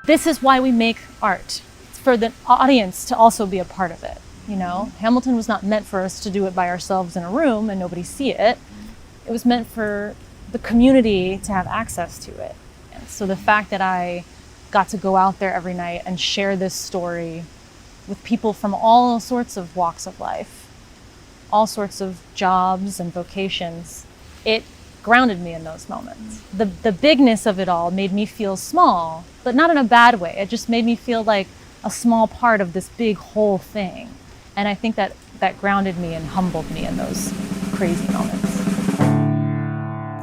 this is why we make art. It's for the audience to also be a part of it, you know? Hamilton was not meant for us to do it by ourselves in a room and nobody see it. It was meant for the community to have access to it. And so the fact that I got to go out there every night and share this story with people from all sorts of walks of life, all sorts of jobs and vocations, it grounded me in those moments. The bigness of it all made me feel small, but not in a bad way. It just made me feel like a small part of this big whole thing. And I think that grounded me and humbled me in those crazy moments.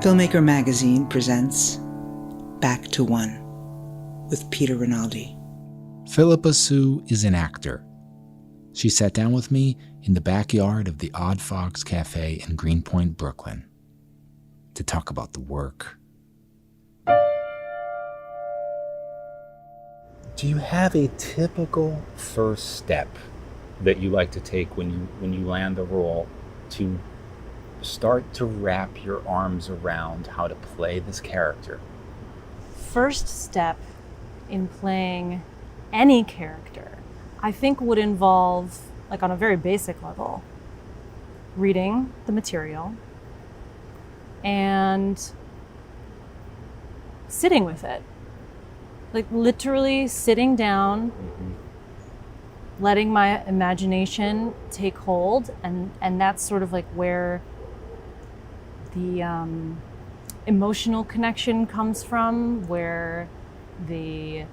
Filmmaker Magazine presents Back to One with Peter Rinaldi. Phillipa Soo is an actor. She sat down with me in the backyard of the Odd Fox Cafe in Greenpoint, Brooklyn, to talk about the work. Do you have a typical first step that you like to take when you land the role to start to wrap your arms around how to play this character? First step in playing any character, I think would involve, like on a very basic level, reading the material and sitting with it. Like literally sitting down, letting my imagination take hold, and that's sort of like where the emotional connection comes from, where the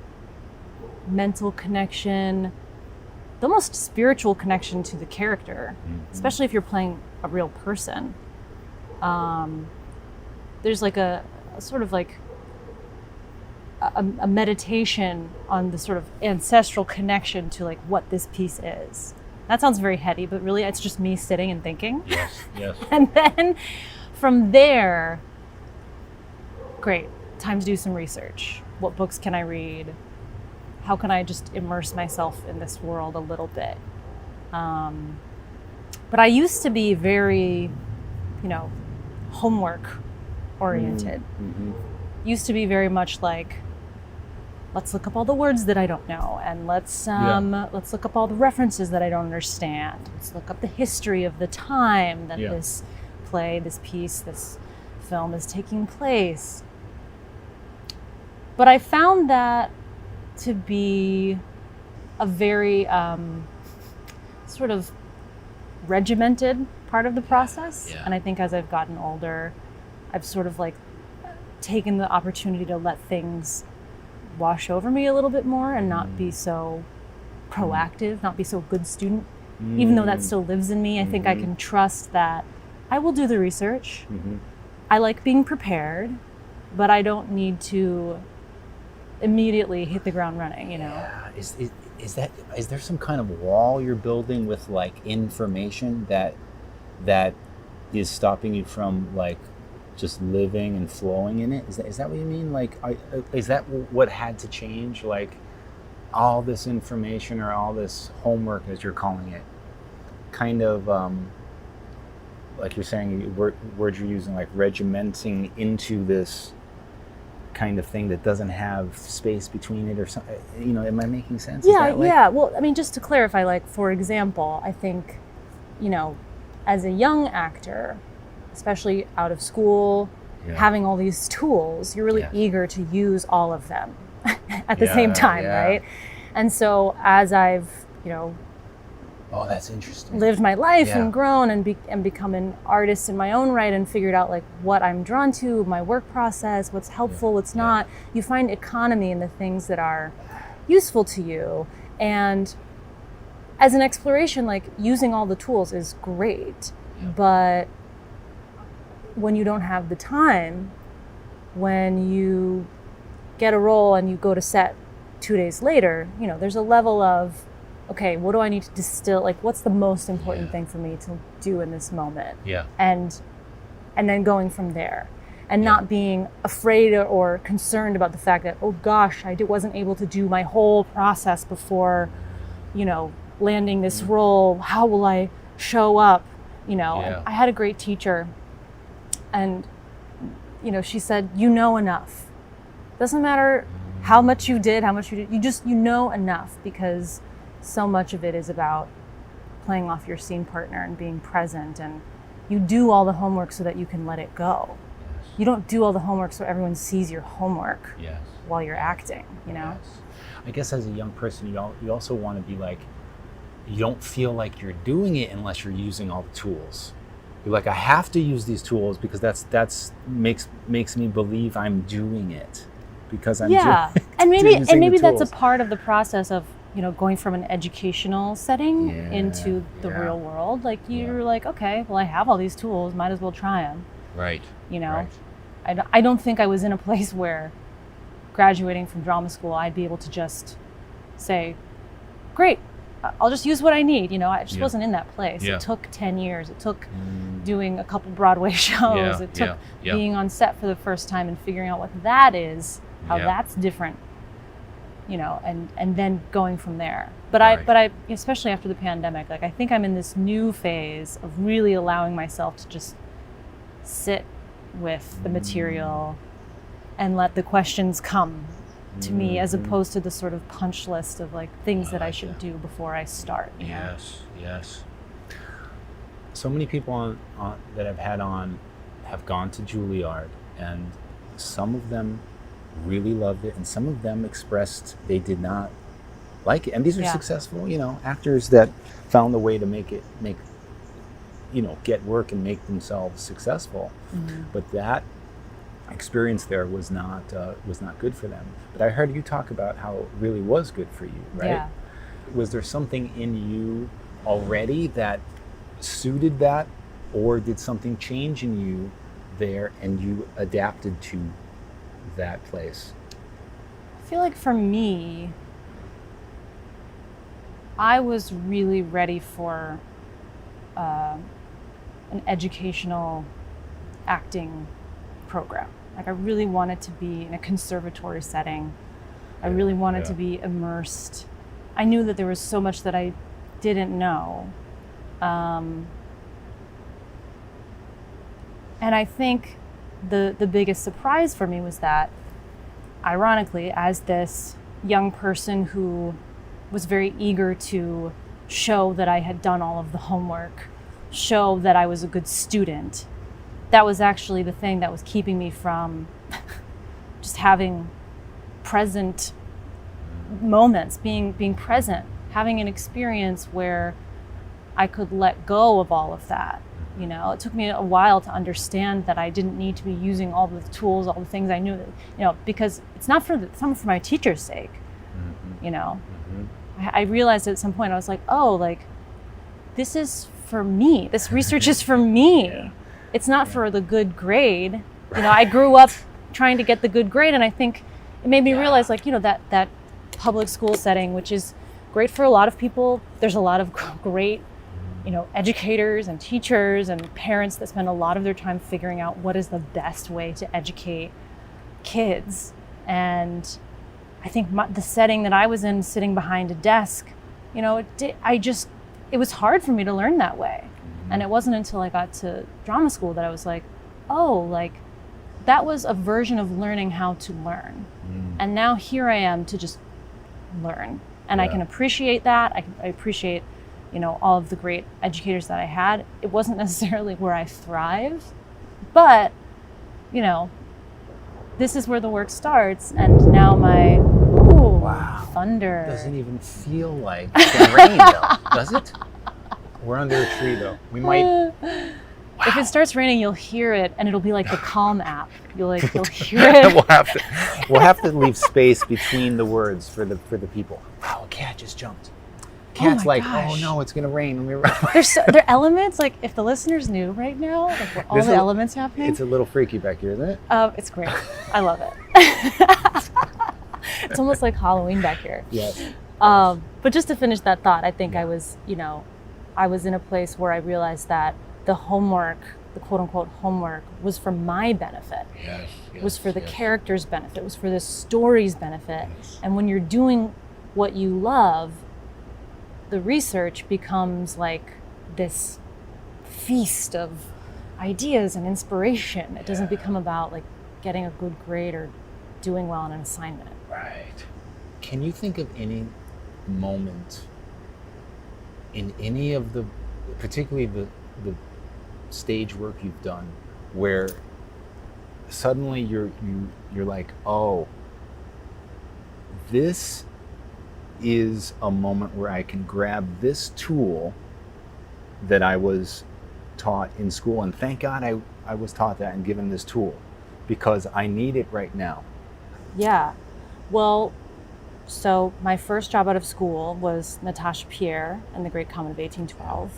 mental connection, the almost spiritual connection to the character, especially if you're playing a real person. There's like a sort of like a meditation on the sort of ancestral connection to like what this piece is. That sounds very heady, but really it's just me sitting and thinking. Yes. And then from there, great, time to do some research. What books can I read? How can I just immerse myself in this world a little bit? But I used to be very, homework oriented. Used to be very much like, let's look up all the words that I don't know, and let's look up all the references that I don't understand. Let's look up the history of the time that this play, this piece, this film is taking place. But I found that to be a very sort of regimented part of the process. And I think as I've gotten older, I've sort of like taken the opportunity to let things wash over me a little bit more and not be so proactive, not be so good student. Even though that still lives in me, I think I can trust that I will do the research. I like being prepared, but I don't need to immediately hit the ground running, Yeah. Is there some kind of wall you're building with like information that is stopping you from like just living and flowing in it? Is that what you mean? Like, is that what had to change? Like all this information or all this homework, as you're calling it, kind of like you're saying, words you're using, like regimenting into this kind of thing that doesn't have space between it or something. Am I making sense? Yeah. Well, I mean, just to clarify, like, for example, I think, as a young actor, especially out of school, having all these tools, you're really eager to use all of them at the same time, right? And so as I've, oh, that's interesting, lived my life and grown and become an artist in my own right and figured out like what I'm drawn to, my work process, what's helpful, what's not, you find economy in the things that are useful to you. And as an exploration, like using all the tools is great, but when you don't have the time, when you get a role and you go to set 2 days later, there's a level of, okay, what do I need to distill? Like, what's the most important thing for me to do in this moment? And then going from there, and not being afraid or concerned about the fact that, oh gosh, I wasn't able to do my whole process before, landing this role. How will I show up? And I had a great teacher, and she said, enough. Doesn't matter how much you did, you know enough, because so much of it is about playing off your scene partner and being present, and you do all the homework so that you can let it go. Yes. You don't do all the homework so everyone sees your homework Yes. while you're acting, you know? Yes. I guess as a young person, you also want to be like, you don't feel like you're doing it unless you're using all the tools. You're like, I have to use these tools because that's makes me believe I'm doing it, because I'm Yeah, doing, and using maybe the that's a tools. part of the process of, you know, going from an educational setting into the Yeah. real world. Like you're Yeah. like, okay, well, I have all these tools, might as well try them. Right. You know, Right. I don't think I was in a place where graduating from drama school, I'd be able to just say, great, I'll just use what I need. You know, I just wasn't in that place. Yeah. It took 10 years. It took doing a couple Broadway shows. It took being on set for the first time and figuring out what that is, how that's different, you know, and then going from there. But I, especially after the pandemic, like I think I'm in this new phase of really allowing myself to just sit with the material and let the questions come to me, as opposed to the sort of punch list of like things that I should do before I start. You know? Yes. So many people that I've had on have gone to Juilliard, and some of them really loved it, and some of them expressed they did not like it. And these are successful, you know, actors that found a way to get work and make themselves successful. But that experience there was not good for them. But I heard you talk about how it really was good for you, right? Yeah. Was there something in you already that suited that, or did something change in you there and you adapted to that place? I feel like for me, I was really ready for an educational acting program. Like I really wanted to be in a conservatory setting. I really wanted to be immersed. I knew that there was so much that I didn't know. And I think the biggest surprise for me was that, ironically, as this young person who was very eager to show that I had done all of the homework, show that I was a good student, that was actually the thing that was keeping me from just having present moments, being present, having an experience where I could let go of all of that. You know, it took me a while to understand that I didn't need to be using all the tools, all the things I knew, you know, because it's not for my teacher's sake. You know, I realized at some point, I was like, oh, like this is for me. This research is for me. It's not for the good grade. You know, I grew up trying to get the good grade, and I think it made me realize, like, you know, that public school setting, which is great for a lot of people. There's a lot of great, you know, educators and teachers and parents that spend a lot of their time figuring out what is the best way to educate kids. And I think the setting that I was in, sitting behind a desk, you know, it was hard for me to learn that way. And it wasn't until I got to drama school that I was like, oh, like that was a version of learning how to learn. And now here I am to just learn. And I can appreciate that. I appreciate, you know, all of the great educators that I had. It wasn't necessarily where I thrive, but, you know, this is where the work starts. And now my, thunder. Doesn't even feel like it's gonna rain though, does it? We're under a tree though. We might. If it starts raining, you'll hear it, and it'll be like the Calm app. You'll hear it. we'll have to leave space between the words for the people. Wow, a cat just jumped. Cat's like, gosh. oh no, it's gonna rain. Let me run. There are elements, like if the listeners knew right now, like what all the elements happening. It's a little freaky back here, isn't it? It's great. I love it. It's almost like Halloween back here. Yes. But just to finish that thought, I think I was in a place where I realized that the homework, the quote unquote homework, was for my benefit. Yes. Was for the character's benefit, was for the story's benefit. Yes. And when you're doing what you love, the research becomes like this feast of ideas and inspiration. It doesn't become about like getting a good grade or doing well on an assignment. Right. Can you think of any moment in any of the, particularly the stage work you've done, where suddenly you're like, oh, this is a moment where I can grab this tool that I was taught in school, and thank God I was taught that and given this tool, because I need it right now. Yeah. Well, so my first job out of school was Natasha Pierre in the Great Comet of 1812.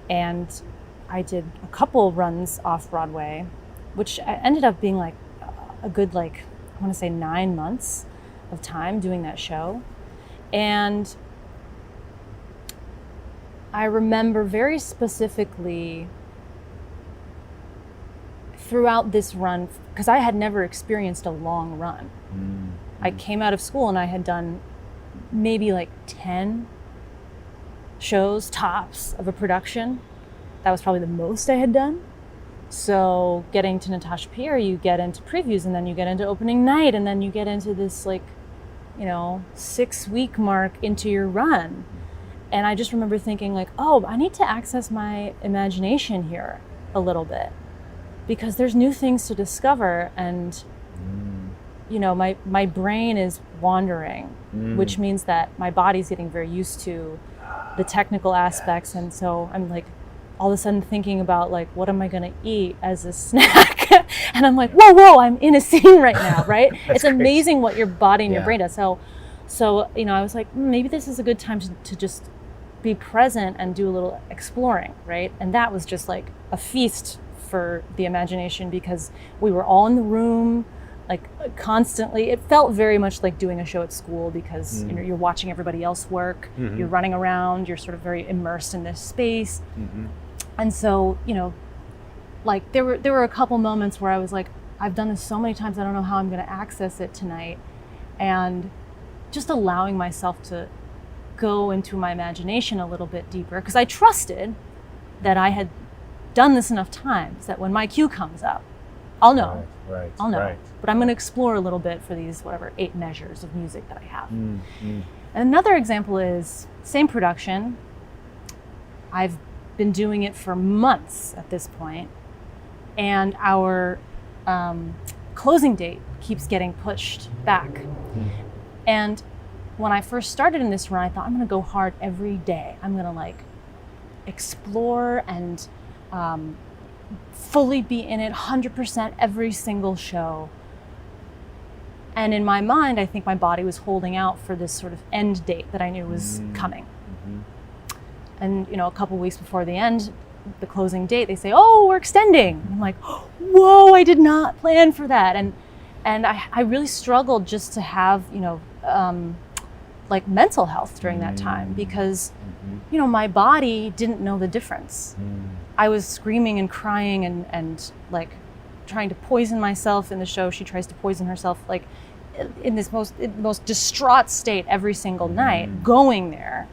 And I did a couple runs off Broadway, which ended up being like a good, I want to say 9 months of time doing that show. And I remember very specifically throughout this run, because I had never experienced a long run. Mm-hmm. I came out of school and I had done maybe 10 shows tops of a production. That was probably the most I had done. So getting to Natasha Pierre, you get into previews, and then you get into opening night, and then you get into this 6-week mark into your run. And I just remember thinking oh, I need to access my imagination here a little bit, because there's new things to discover, and my brain is wandering, which means that my body's getting very used to the technical aspects. And so I'm all of a sudden thinking about what am I going to eat as a snack? And I'm whoa, I'm in a scene right now, right? It's amazing what your body and your brain does. So I was maybe this is a good time to just be present and do a little exploring, right? And that was just a feast for the imagination, because we were all in the room constantly. It felt very much like doing a show at school, because you're watching everybody else work, you're running around, you're sort of very immersed in this space. And so there were a couple moments where I was I've done this so many times, I don't know how I'm going to access it tonight. And just allowing myself to go into my imagination a little bit deeper, because I trusted that I had done this enough times that when my cue comes up, I'll know. Right. I'll know. Right. But I'm going to explore a little bit for these 8 measures of music that I have. And another example is same production. I've been doing it for months at this point, and our closing date keeps getting pushed back. And when I first started in this run, I thought I'm going to go hard every day. I'm going to explore and fully be in it 100% every single show. And in my mind, I think my body was holding out for this sort of end date that I knew was coming. And a couple weeks before the end, the closing date, they say, "Oh, we're extending." I'm whoa, I did not plan for that. And I really struggled just to have mental health during that time, because my body didn't know the difference. I was screaming and crying and trying to poison myself in the show. She tries to poison herself in this most distraught state every single night, going there.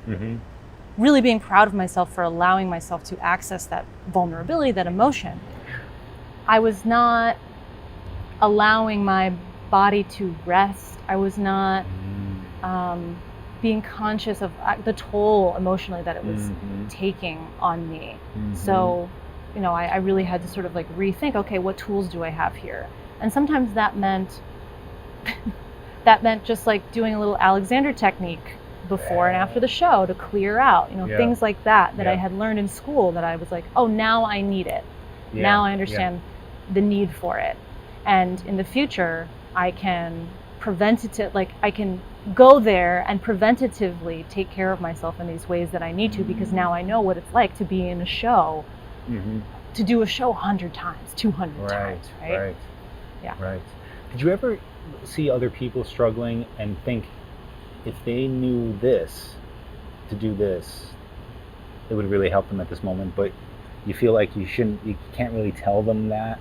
Really being proud of myself for allowing myself to access that vulnerability, that emotion. I was not allowing my body to rest. I was not being conscious of the toll emotionally that it was taking on me. So, I really had to sort of rethink, okay, what tools do I have here? And sometimes that meant just doing a little Alexander technique before and after the show to clear out, things like that I had learned in school, that I was oh, now I need it. Now I understand the need for it. And in the future, I can I can go there and preventatively take care of myself in these ways that I need to, because now I know what it's like to be in a show, to do a show 100 times, 200 times, right? Yeah. Right. Did you ever see other people struggling and think, if they knew this, to do this, it would really help them at this moment, but you feel like you can't really tell them that?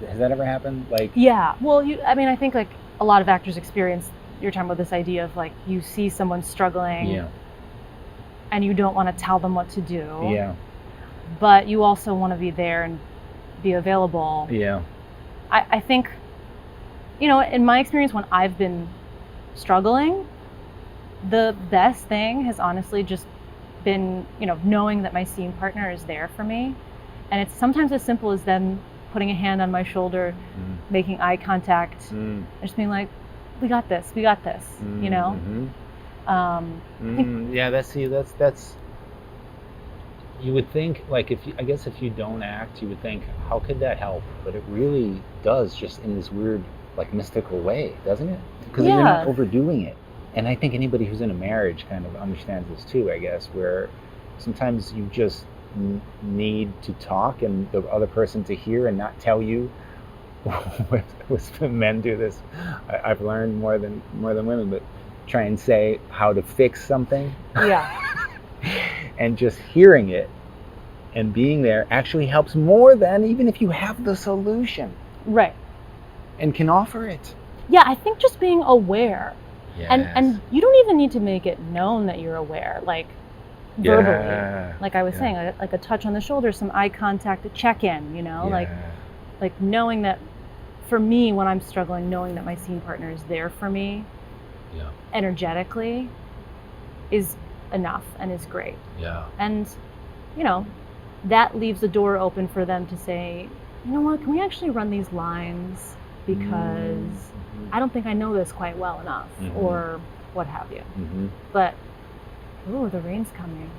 Has that ever happened? Yeah. Well, I think a lot of actors experience, you're talking about this idea of you see someone struggling and you don't want to tell them what to do. But you also want to be there and be available. I think, in my experience, when I've been struggling, the best thing has honestly just been, knowing that my scene partner is there for me. And it's sometimes as simple as them putting a hand on my shoulder, making eye contact, and just being like, we got this, you know? That's you would think, like, if you don't act, you would think, how could that help? But it really does, just in this weird, like, mystical way, doesn't it? Because you're not overdoing it. And I think anybody who's in a marriage kind of understands this too, I guess, where sometimes you just need to talk and the other person to hear and not tell you. With men do this. I've learned more than women, but try and say how to fix something. Yeah. And just hearing it and being there actually helps more than even if you have the solution. Right. And can offer it. Yeah, I think just being aware. Yes. And you don't even need to make it known that you're aware, like verbally. Like I was saying, like a touch on the shoulder, some eye contact, a check-in, like knowing that, for me, when I'm struggling, knowing that my scene partner is there for me energetically is enough and is great. Yeah. And, that leaves the door open for them to say, you know what, can we actually run these lines? Because I don't think I know this quite well enough, or what have you. But, the rain's coming.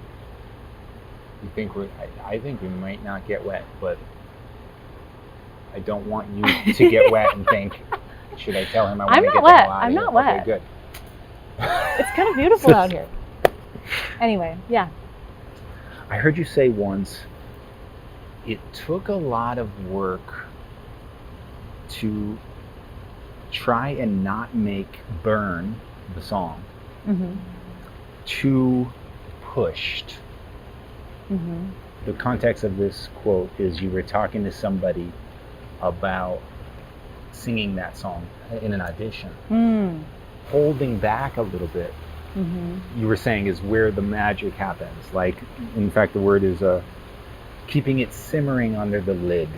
You think I think we might not get wet, but I don't want you to get wet and think, should I tell him I want to get the hell out of I'm here? not wet. Okay, good. It's kind of beautiful out here. Anyway, yeah. I heard you say once, it took a lot of work to try and not make Burn, the song, too pushed. The context of this quote is you were talking to somebody about singing that song in an audition. Holding back a little bit, you were saying, is where the magic happens. Like, in fact, the word is keeping it simmering under the lid.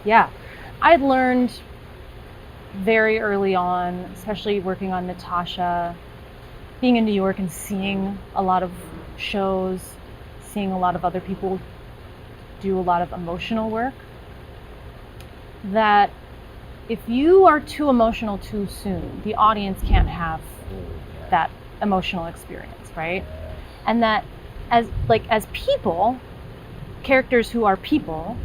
Yeah. I'd learned very early on, especially working on Natasha, being in New York and seeing a lot of shows, seeing a lot of other people do a lot of emotional work, that if you are too emotional too soon, the audience can't have that emotional experience, right? And that as people, characters who are people,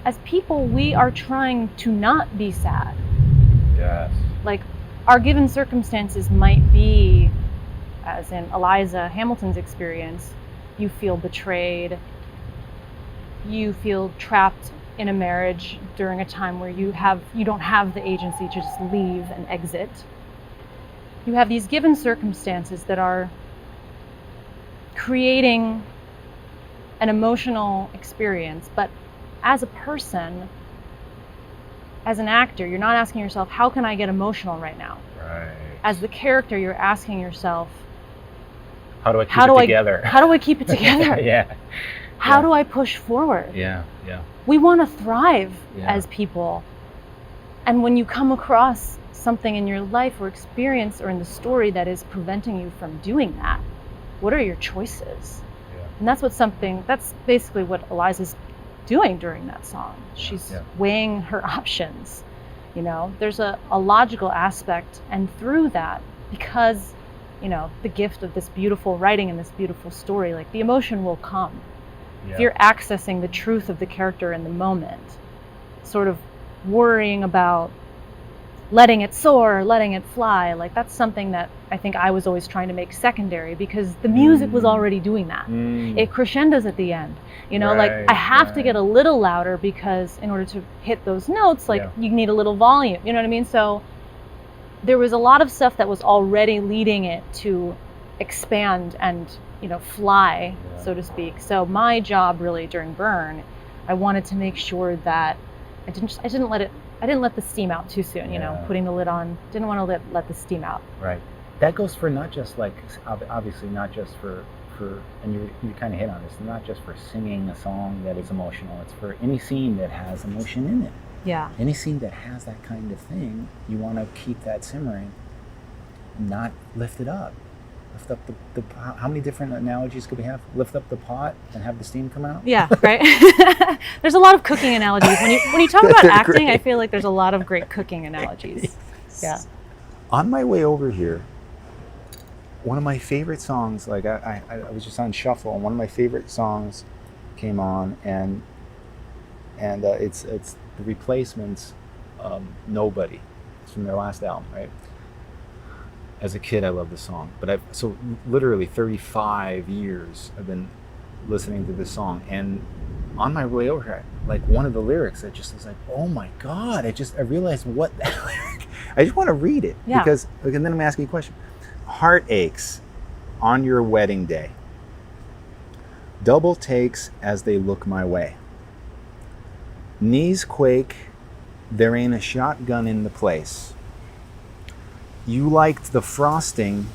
as people, we are trying to not be sad. Yes. Like, our given circumstances might be, as in Eliza Hamilton's experience, you feel betrayed, you feel trapped in a marriage during a time where you don't have the agency to just leave and exit. You have these given circumstances that are creating an emotional experience, but as a person, as an actor, you're not asking yourself, how can I get emotional right now? Right. As the character, you're asking yourself, how do I keep it together? How do I keep it together? Yeah. How do I push forward? Yeah. We want to thrive as people. And when you come across something in your life or experience or in the story that is preventing you from doing that, what are your choices? Yeah. And that's basically what Eliza's doing during that song. She's weighing her options. There's a logical aspect, and through that, because the gift of this beautiful writing and this beautiful story, like, the emotion will come. If you're accessing the truth of the character in the moment, sort of worrying about letting it soar, letting it fly, like, that's something that I think I was always trying to make secondary, because the music was already doing that. It crescendos at the end. Like, I have to get a little louder, because in order to hit those notes, like, you need a little volume. You know what I mean? So there was a lot of stuff that was already leading it to expand and fly, so to speak. So my job really during Burn, I wanted to make sure that I didn't let the steam out too soon. Putting the lid on, didn't want to let the steam out. Right. That goes for not just, like, obviously not just for and you kind of hit on this, not just for singing a song that is emotional. It's for any scene that has emotion in it. Yeah. Any scene that has that kind of thing, you want to keep that simmering, not lift it up. Lift up the pot. How many different analogies could we have? Lift up the pot and have the steam come out? Yeah, right. There's a lot of cooking analogies. When you talk about acting, I feel like there's a lot of great cooking analogies. Yeah. On my way over here, one of my favorite songs, like I was just on shuffle, and one of my favorite songs came on, and it's the Replacements, Nobody. It's from their last album, right? As a kid, I loved the song, but so literally 35 years I've been listening to this song, and on my way over here, like one of the lyrics, I just was like, oh my God, I realized what that lyric, I just want to read it, because, and then I'm asking you a question. Heart aches on your wedding day, double takes as they look my way. Knees quake, there ain't a shotgun in the place. You liked the frosting,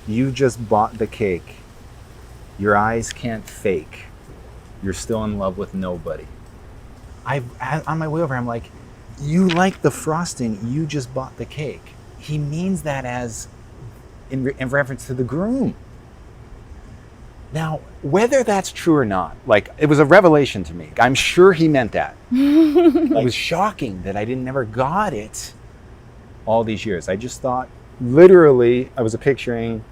you just bought the cake. Your eyes can't fake. You're still in love with nobody. On my way over, I'm like, you like the frosting, you just bought the cake. He means that as in reference to the groom. Now, whether that's true or not, like, it was a revelation to me. I'm sure he meant that. It was shocking that I never got it all these years. I just thought, literally, I was picturing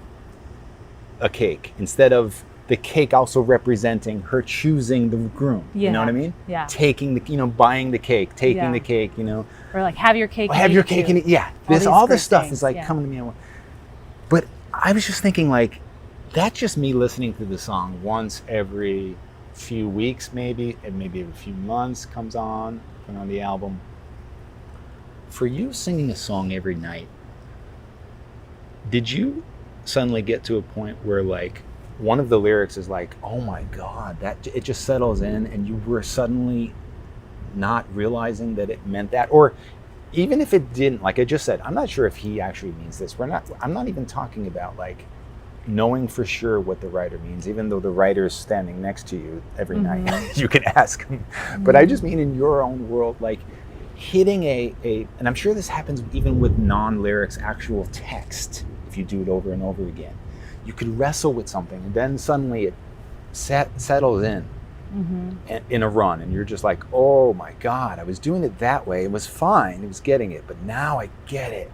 a cake instead of the cake also representing her choosing the groom. Yeah. You know what I mean? Yeah. Taking the, buying the cake, taking the cake, Or like, have your cake. Have your cake and eat. Yeah. All this stuff things, is like coming to me. But I was just thinking, like, that's just me listening to the song once every few weeks, maybe, and maybe every few months comes on, putting on the album. For you singing a song every night, did you suddenly get to a point where, like, one of the lyrics is like, oh my God, that it just settles in, and you were suddenly not realizing that it meant that? Or even if it didn't, like I just said, I'm not sure if he actually means this. I'm not even talking about, like, knowing for sure what the writer means, even though the writer is standing next to you every night. You can ask him. But I just mean in your own world, like, hitting and I'm sure this happens even with non-lyrics, actual text, if you do it over and over again. You could wrestle with something, and then suddenly it settles in, in a run, and you're just like, oh my God, I was doing it that way. It was fine. It was getting it, but now I get it.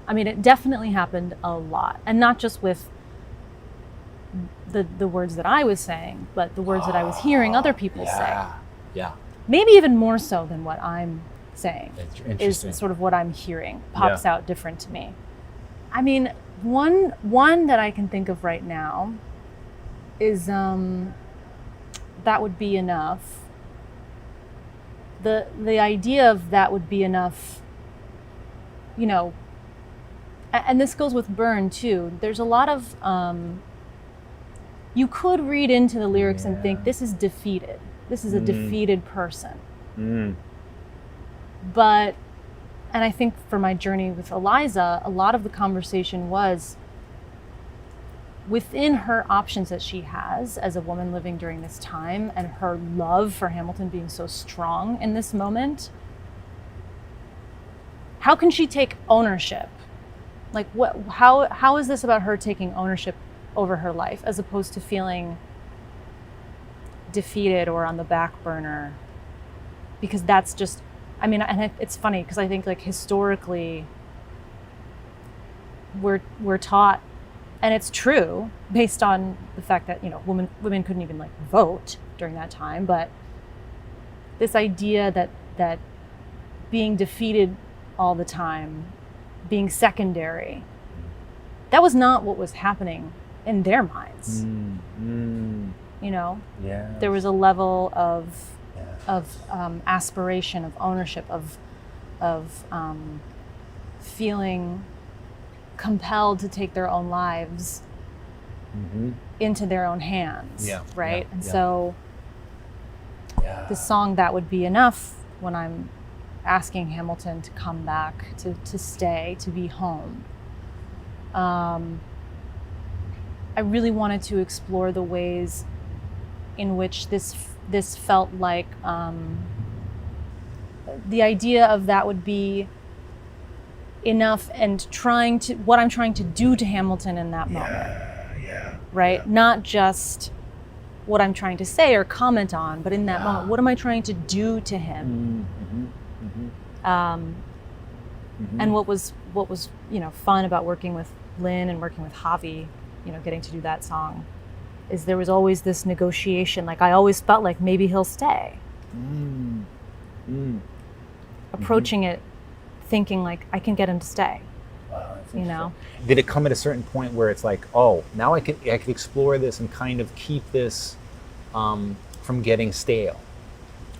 I mean, it definitely happened a lot, and not just with the words that I was saying, but the words that I was hearing other people say. Yeah. Maybe even more so than what I'm saying. That's interesting. Is sort of what I'm hearing pops out different to me. I mean, one that I can think of right now is That Would Be Enough. The idea of that would be enough, and this goes with Burn too. There's a lot of, you could read into the lyrics and think this is defeated. This is a defeated person. But, and I think for my journey with Eliza, a lot of the conversation was within her options that she has as a woman living during this time, and her love for Hamilton being so strong in this moment. How can she take ownership? Like, how is this about her taking ownership over her life as opposed to feeling defeated or on the back burner? Because that's just, I mean, and it's funny because I think, like, historically we're taught, and it's true based on the fact that, women couldn't even, like, vote during that time, but this idea that being defeated all the time, being secondary, that was not what was happening in their minds. Yeah. There was a level of aspiration, of ownership, of feeling compelled to take their own lives into their own hands, right? And so the song That Would Be Enough, when I'm asking Hamilton to come back, to stay, to be home, I really wanted to explore the ways in which this felt like the idea of that would be enough, and what I'm trying to do to Hamilton in that moment. Right? Yeah. Not just what I'm trying to say or comment on, but in that moment, what am I trying to do to him? And what was fun about working with Lynn and working with Javi, getting to do that song, is there was always this negotiation. Like, I always felt like maybe he'll stay. Approaching it thinking like I can get him to stay. Wow, that's Did it come at a certain point where it's like, oh, now I could explore this and kind of keep this from getting stale?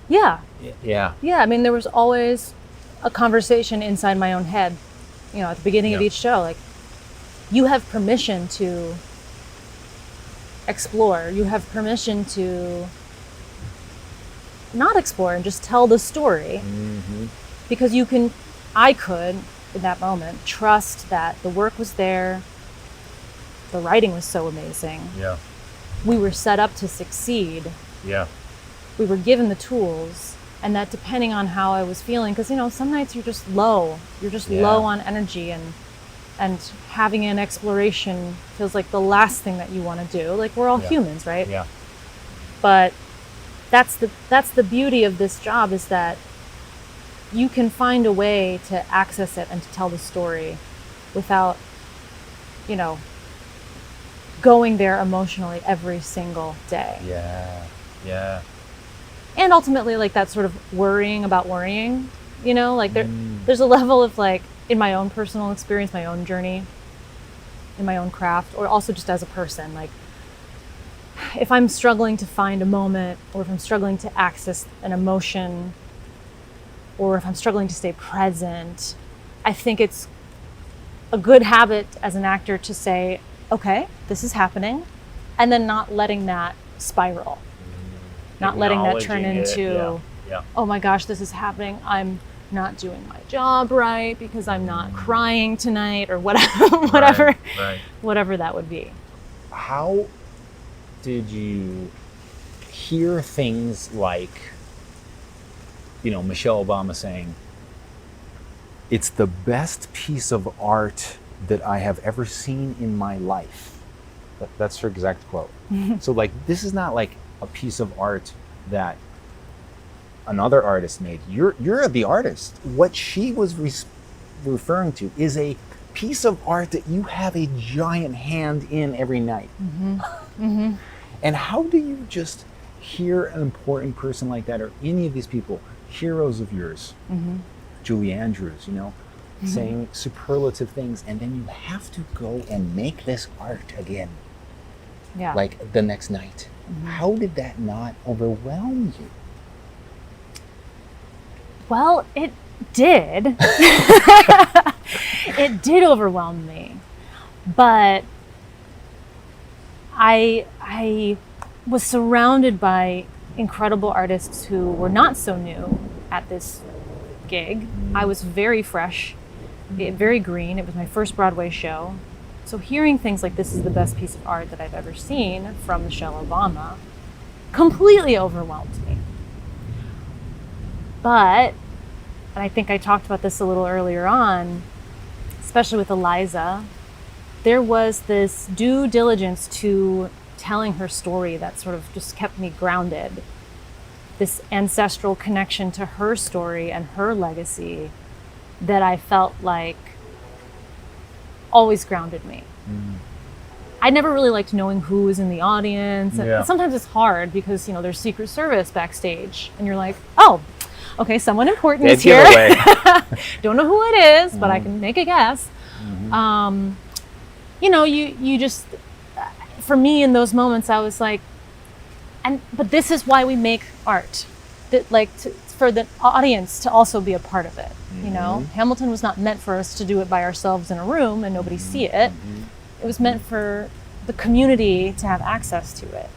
Yeah. Yeah. I mean, there was always a conversation inside my own head, at the beginning of each show, like, you have permission to explore. You have permission to not explore and just tell the story. Because I could, in that moment, trust that the work was there. The writing was so amazing. Yeah. We were set up to succeed. Yeah. We were given the tools, and that depending on how I was feeling, because some nights you're just low. You're just low on energy, and having an exploration feels like the last thing that you want to do. Like, we're all humans, right? Yeah. But that's the beauty of this job, is that you can find a way to access it and to tell the story without, going there emotionally every single day. Yeah. And ultimately, like, that sort of worrying about worrying, like there's a level of, like, in my own personal experience, my own journey, in my own craft, or also just as a person, like, if I'm struggling to find a moment, or if I'm struggling to access an emotion, or if I'm struggling to stay present, I think it's a good habit as an actor to say, okay, this is happening, and then not letting that spiral, not letting that turn into, oh my gosh, this is happening, I'm not doing my job right because I'm not crying tonight, or whatever that would be. How did you hear things like, Michelle Obama saying, "It's the best piece of art that I have ever seen in my life"? That's her exact quote. So, like, this is not like a piece of art that another artist made. You're the artist. What she was referring to is a piece of art that you have a giant hand in every night. And how do you just hear an important person like that, or any of these people, heroes of yours, Julie Andrews, saying superlative things, and then you have to go and make this art again, like the next night? How did that not overwhelm you? Well, it did. It did overwhelm me, but I was surrounded by incredible artists who were not so new at this gig. I was very fresh, very green. It was my first Broadway show. So hearing things like, this is the best piece of art that I've ever seen from Michelle Obama, completely overwhelmed me. But, and I think I talked about this a little earlier on, especially with Eliza, there was this due diligence to telling her story that sort of just kept me grounded. This ancestral connection to her story and her legacy that I felt like always grounded me. I never really liked knowing who was in the audience. And sometimes it's hard because, there's Secret Service backstage and you're like, oh, okay, someone important is here. Don't know who it is, but I can make a guess. You just, for me in those moments, I was like, but this is why we make art, for the audience to also be a part of it. Hamilton was not meant for us to do it by ourselves in a room and nobody see it. It was meant for the community to have access to it.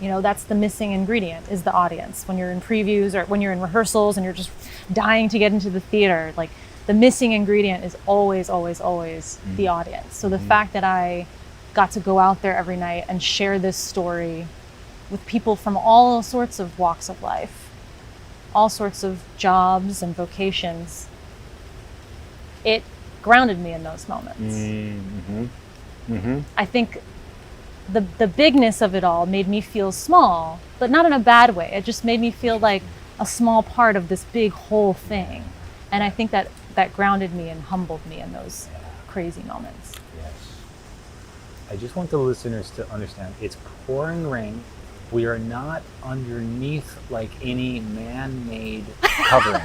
That's the missing ingredient, is the audience. When you're in previews or when you're in rehearsals and you're just dying to get into the theater, like, the missing ingredient is always, always, always the audience. So the fact that I got to go out there every night and share this story with people from all sorts of walks of life, all sorts of jobs and vocations, it grounded me in those moments. Mm-hmm. Mm-hmm. I think the bigness of it all made me feel small, but not in a bad way. It just made me feel like a small part of this big whole thing. And I think that grounded me and humbled me in those crazy moments. Yes. I just want the listeners to understand, it's pouring rain. We are not underneath like any man-made covering.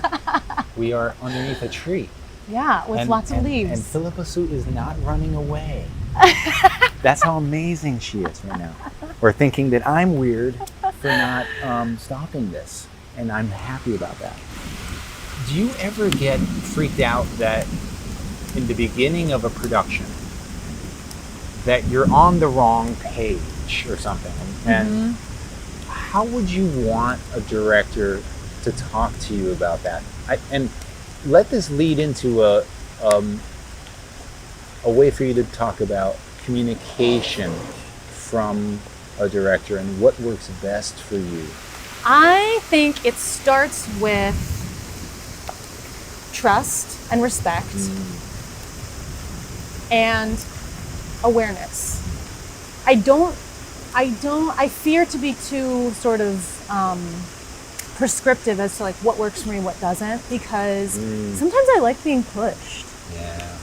We are underneath a tree. Yeah, with lots of leaves. And Phillipa Soo is not running away. That's how amazing she is right now. Or thinking that I'm weird for not stopping this. And I'm happy about that. Do you ever get freaked out that in the beginning of a production that you're on the wrong page or something? And how would you want a director to talk to you about that? And let this lead into a way for you to talk about communication from a director and what works best for you. I think it starts with trust and respect and awareness. I fear to be too sort of prescriptive as to like what works for me and what doesn't, because sometimes I like being pushed. Yeah.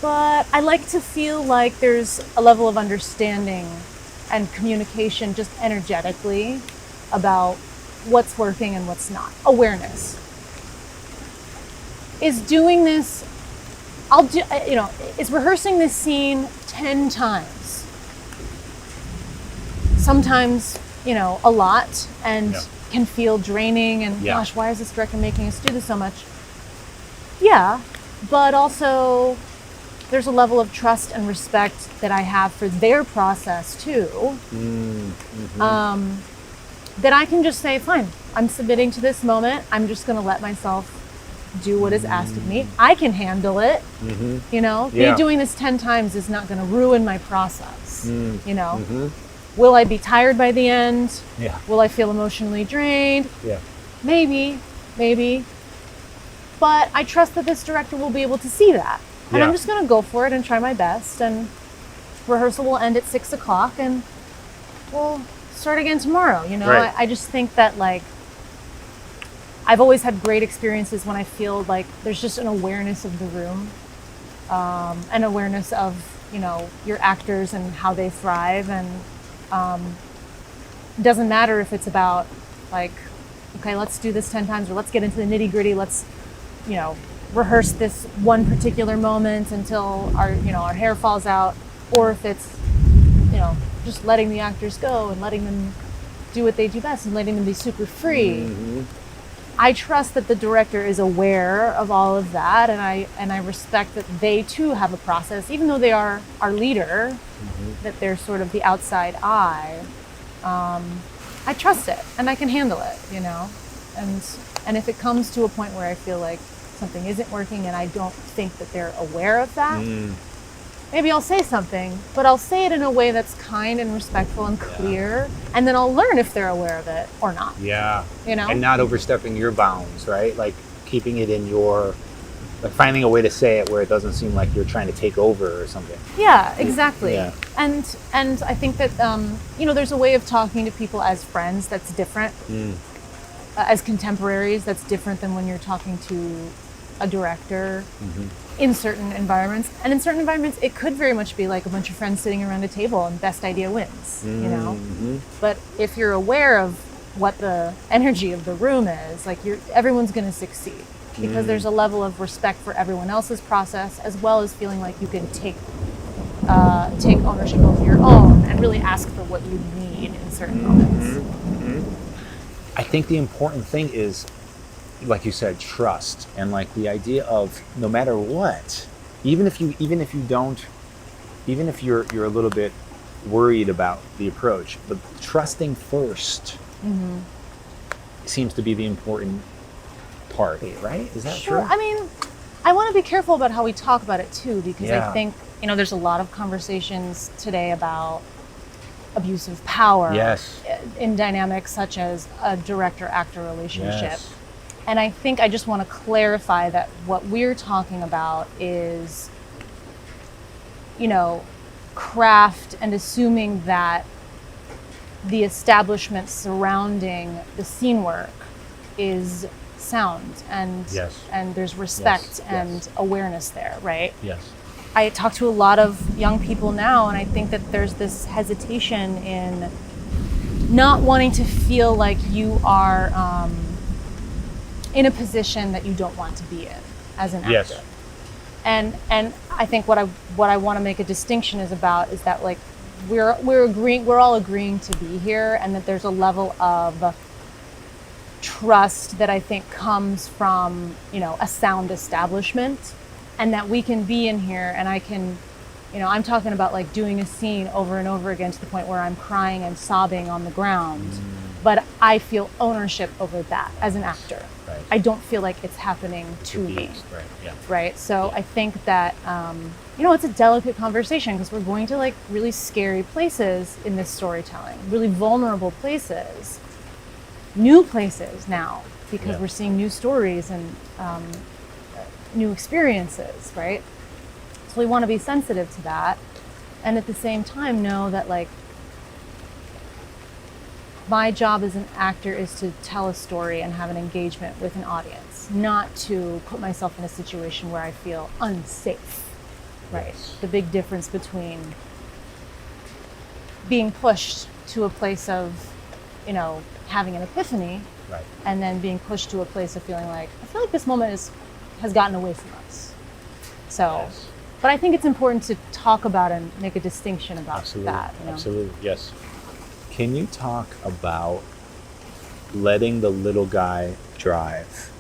But I like to feel like there's a level of understanding and communication just energetically about what's working and what's not. Awareness. Is doing this, is rehearsing this scene 10 times. Sometimes, a lot, and can feel draining and gosh, why is this director making us do this so much? Yeah, but also there's a level of trust and respect that I have for their process too. That I can just say, fine, I'm submitting to this moment. I'm just going to let myself do what is asked of me. I can handle it. Me doing this 10 times is not going to ruin my process. Will I be tired by the end? Yeah. Will I feel emotionally drained? Yeah. Maybe. But I trust that this director will be able to see that. And I'm just going to go for it and try my best. And rehearsal will end at 6:00 and we'll start again tomorrow. Right. I just think that like, I've always had great experiences when I feel like there's just an awareness of the room, an awareness of, your actors and how they thrive. And it doesn't matter if it's about like, okay, let's do this 10 times or let's get into the nitty gritty. Let's, rehearse this one particular moment until our hair falls out, or if it's, just letting the actors go and letting them do what they do best and letting them be super free. I trust that the director is aware of all of that, and I respect that they too have a process, even though they are our leader, that they're sort of the outside eye. I trust it and I can handle it, and if it comes to a point where I feel like something isn't working and I don't think that they're aware of that, maybe I'll say something, but I'll say it in a way that's kind and respectful and clear, and then I'll learn if they're aware of it or not. Yeah. And not overstepping your bounds, right? Like keeping it in your, like finding a way to say it where it doesn't seem like you're trying to take over or something. Yeah, exactly. Yeah. And I think that, there's a way of talking to people as friends that's different. As contemporaries, that's different than when you're talking to a director in certain environments. And in certain environments, it could very much be like a bunch of friends sitting around a table and best idea wins, But if you're aware of what the energy of the room is, like everyone's going to succeed because there's a level of respect for everyone else's process, as well as feeling like you can take ownership of your own and really ask for what you need in certain moments. I think the important thing is, like you said, trust, and like the idea of no matter what, even if you're a little bit worried about the approach, but trusting first seems to be the important part, right? Is that true? I mean, I want to be careful about how we talk about it too, because I think, there's a lot of conversations today about abuse of power in dynamics such as a director-actor relationship. And I think I just want to clarify that what we're talking about is, craft, and assuming that the establishment surrounding the scene work is sound and there's respect and awareness there, right? Yes. I talk to a lot of young people now, and I think that there's this hesitation in not wanting to feel like you are in a position that you don't want to be in as an actor. Yes. And I think what I want to make a distinction is that like we're all agreeing to be here, and that there's a level of trust that I think comes from, a sound establishment, and that we can be in here and I can, I'm talking about like doing a scene over and over again to the point where I'm crying and sobbing on the ground, but I feel ownership over that as an actor. Right. I don't feel like it's happening to me. Right. Yeah. Right. So I think that, it's a delicate conversation, because we're going to like really scary places in this storytelling, really vulnerable places, new places now, because we're seeing new stories and new experiences, right? So we want to be sensitive to that, and at the same time know that like my job as an actor is to tell a story and have an engagement with an audience, not to put myself in a situation where I feel unsafe, right? Yes. The big difference between being pushed to a place of, having an epiphany, Right. and then being pushed to a place of feeling like, I feel like this moment has gotten away from us. So, Yes. but I think it's important to talk about and make a distinction about that. Absolutely. Yes. Can you talk about letting the little guy drive?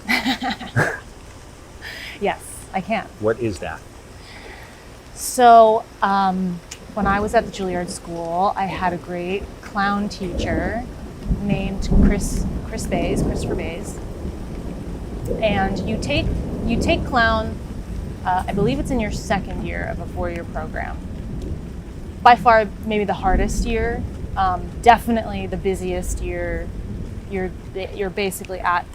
Yes, I can. What is that? So when I was at the Juilliard school, I had a great clown teacher named Christopher Bays. And you take clown, I believe it's in your second year of a 4-year program. By far, maybe the hardest year, definitely the busiest year. You're basically at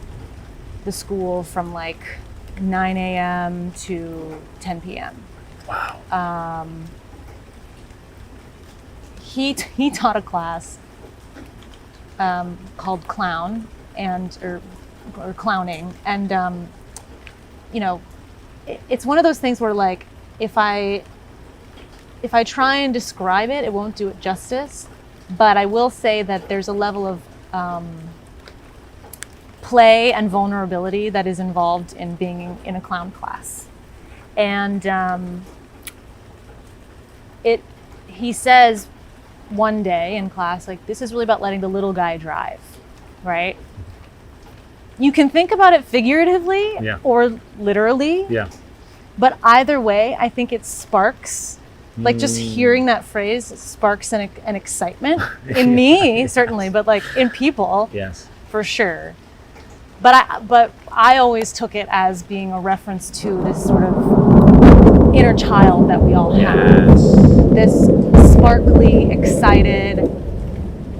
the school from like 9 a.m. to 10 p.m. Wow. He taught a class called clown or clowning, and it's one of those things where like if I try and describe it, it won't do it justice. But I will say that there's a level of play and vulnerability that is involved in being in a clown class. And he says one day in class, like, this is really about letting the little guy drive, right? You can think about it figuratively or literally. Yeah. But either way, I think it sparks, like just hearing that phrase sparks an excitement in me, certainly, but like in people, Yes. for sure. But I always took it as being a reference to this sort of inner child that we all have. This sparkly, excited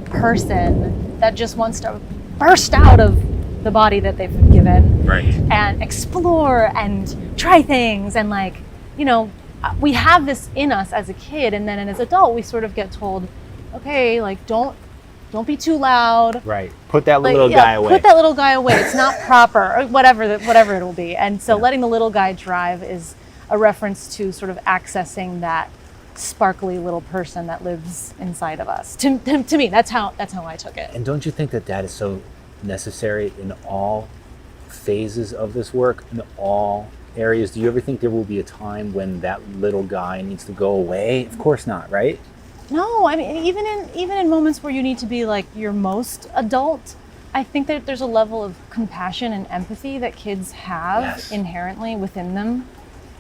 person that just wants to burst out of the body that they've been given, Right. and explore and try things, and like, we have this in us as a kid, and then as an adult we sort of get told, okay, like don't be too loud. Right. Put that Like, little guy away. Put that little guy away. It's not proper, or whatever it will be. And so letting the little guy drive is a reference to sort of accessing that sparkly little person that lives inside of us. To me, that's how I took it. And don't you think that is so necessary in all phases of this work, in all areas? Do you ever think there will be a time when that little guy needs to go away? Of course not, right? No, I mean, even in moments where you need to be like your most adult, I think that there's a level of compassion and empathy that kids have inherently within them.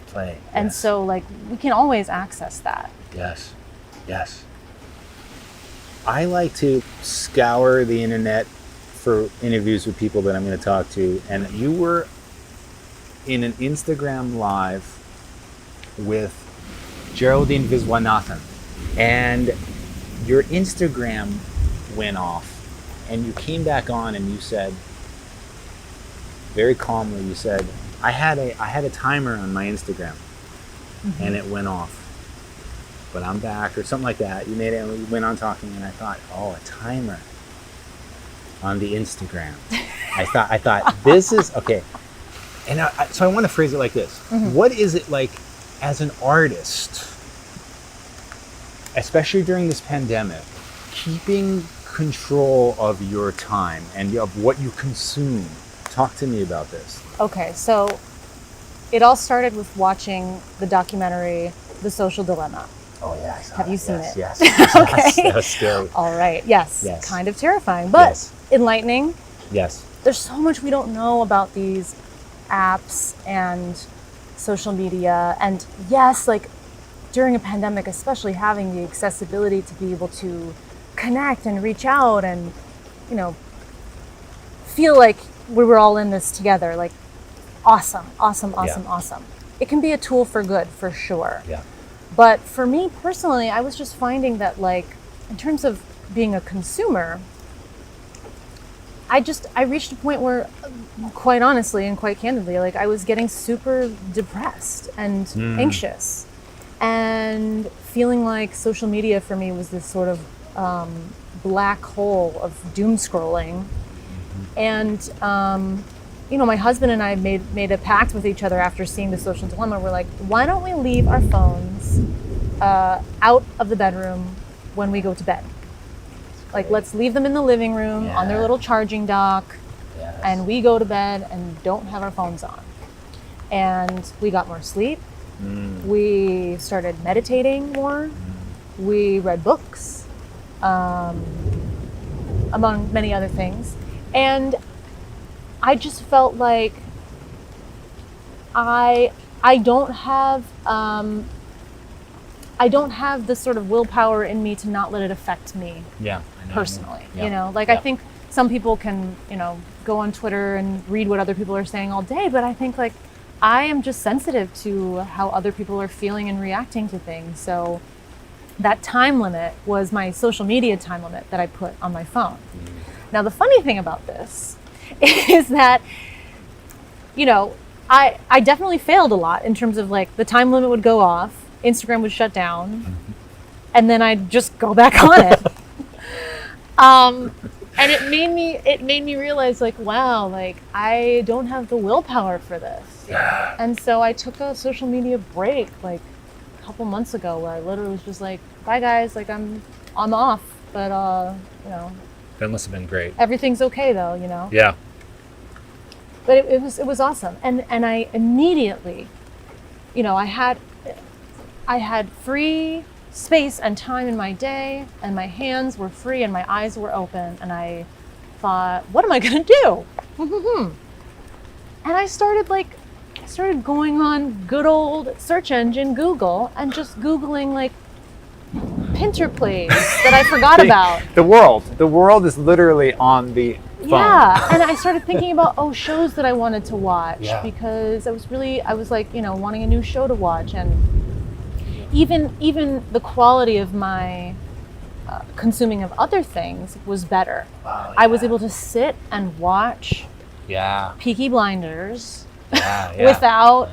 Play. And so like we can always access that. Yes. I like to scour the internet for interviews with people that I'm going to talk to, and you were in an Instagram live with Geraldine Viswanathan, and your Instagram went off, and you came back on and you said, very calmly, you said, I had a timer on my Instagram, and it went off, but I'm back, or something like that. You made it, and we went on talking, and I thought, oh, a timer on the Instagram. I thought this is okay. And so I want to phrase it like this. What is it like as an artist, especially during this pandemic, keeping control of your time and of what you consume? Talk to me about this. Okay, so it all started with watching the documentary The Social Dilemma. Oh yeah, I saw Have that. you seen Yes, it? Yes. Okay. That was scary. All right, yes. Yes. Kind of terrifying, but Yes. enlightening. Yes. There's so much we don't know about these apps and social media. And yes, like during a pandemic, especially having the accessibility to be able to connect and reach out and, you know, feel like we were all in this together. Like awesome. It can be a tool for good, for sure. Yeah. But for me personally, I was just finding that, like, in terms of being a consumer, I reached a point where, quite honestly and quite candidly, like I was getting super depressed and anxious, and feeling like social media for me was this sort of black hole of doom scrolling. And you know, my husband and I made a pact with each other after seeing The Social Dilemma. We're like, why don't we leave our phones out of the bedroom when we go to bed? Like, let's leave them in the living room on their little charging dock, and we go to bed and don't have our phones on. And we got more sleep. We started meditating more. We read books, among many other things. And I just felt like I don't have the sort of willpower in me to not let it affect me. Yeah. Personally, Yeah. you know, like I think some people can, you know, go on Twitter and read what other people are saying all day, but I think like I am just sensitive to how other people are feeling and reacting to things. So that time limit was my social media time limit that I put on my phone. Now, the funny thing about this is that, you know, I definitely failed a lot in terms of like the time limit would go off, Instagram would shut down, and then I'd just go back on it. And it made me realize like, wow, like I don't have the willpower for this. And so I took a social media break like a couple months ago where I literally was just like, bye guys, like I'm off, but you know. That must have been great. Everything's okay though, you know? Yeah. But it was awesome. And I immediately, you know, I had free space and time in my day, and my hands were free and my eyes were open, and I thought, what am I gonna do? And I started going on good old search engine Google and just Googling like Pinter plays that I forgot about. The world is literally on the phone. Yeah, and I started thinking about shows that I wanted to watch, Yeah. because I was like, you know, wanting a new show to watch, and even the quality of my consuming of other things was better. Wow, I was able to sit and watch Yeah. Peaky Blinders Yeah. without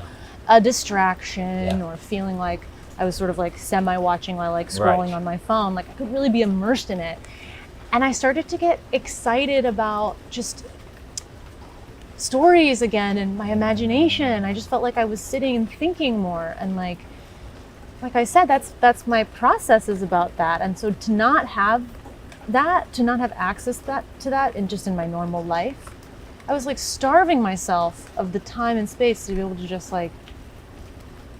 a distraction Yeah. or feeling like I was sort of like semi-watching while like scrolling Right. on my phone. Like I could really be immersed in it. And I started to get excited about just stories again and my imagination. I just felt like I was sitting and thinking more, and like I said, that's my process is about that. And so to not have that, to not have access to that in my normal life, I was like starving myself of the time and space to be able to just like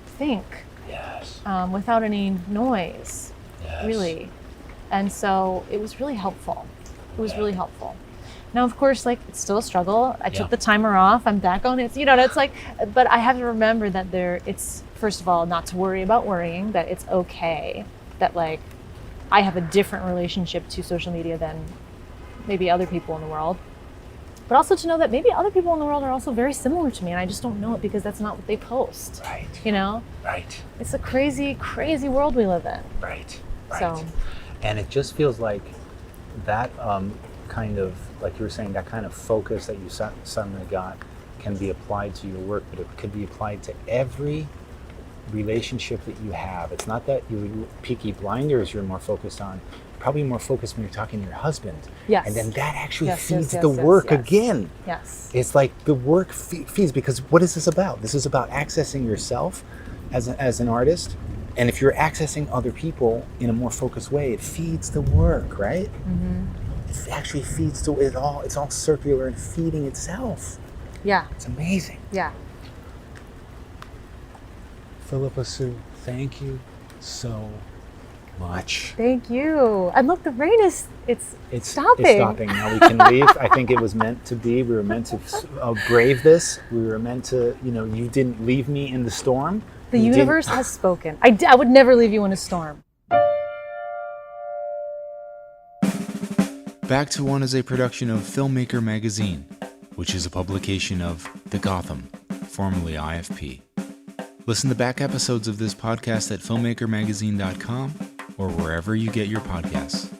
think Yes. without any noise, Yes. really. And so it was really helpful. It was really helpful. Now, of course, like it's still a struggle. I took the timer off. I'm back on it. You know, it's like, but I have to remember that it's first of all not to worry about worrying. That it's okay. That like I have a different relationship to social media than maybe other people in the world. But also to know that maybe other people in the world are also very similar to me, and I just don't know it because that's not what they post. Right. You know, Right. it's a crazy, crazy world we live in. Right. So. And it just feels like that kind of, like you were saying, that kind of focus that you suddenly got can be applied to your work, but it could be applied to every relationship that you have. It's not that you're Peaky Blinders you're more focused on. Probably more focused when you're talking to your husband. Yes. And then that actually Yes, feeds yes, the yes, work yes. again. Yes. It's like the work feeds, because what is this about? This is about accessing yourself as an artist. And if you're accessing other people in a more focused way, it feeds the work, right? Mm-hmm. It actually feeds it all. It's all circular and feeding itself. Yeah. It's amazing. Yeah. Phillipa Soo, thank you so much. Thank you. And look, the rain is it's stopping. It's stopping. Now we can leave. I think it was meant to be. We were meant to brave this. We were meant to, you didn't leave me in the storm. The universe has spoken. I would never leave you in a storm. Back to One is a production of Filmmaker Magazine, which is a publication of The Gotham, formerly IFP. Listen to back episodes of this podcast at filmmakermagazine.com or wherever you get your podcasts.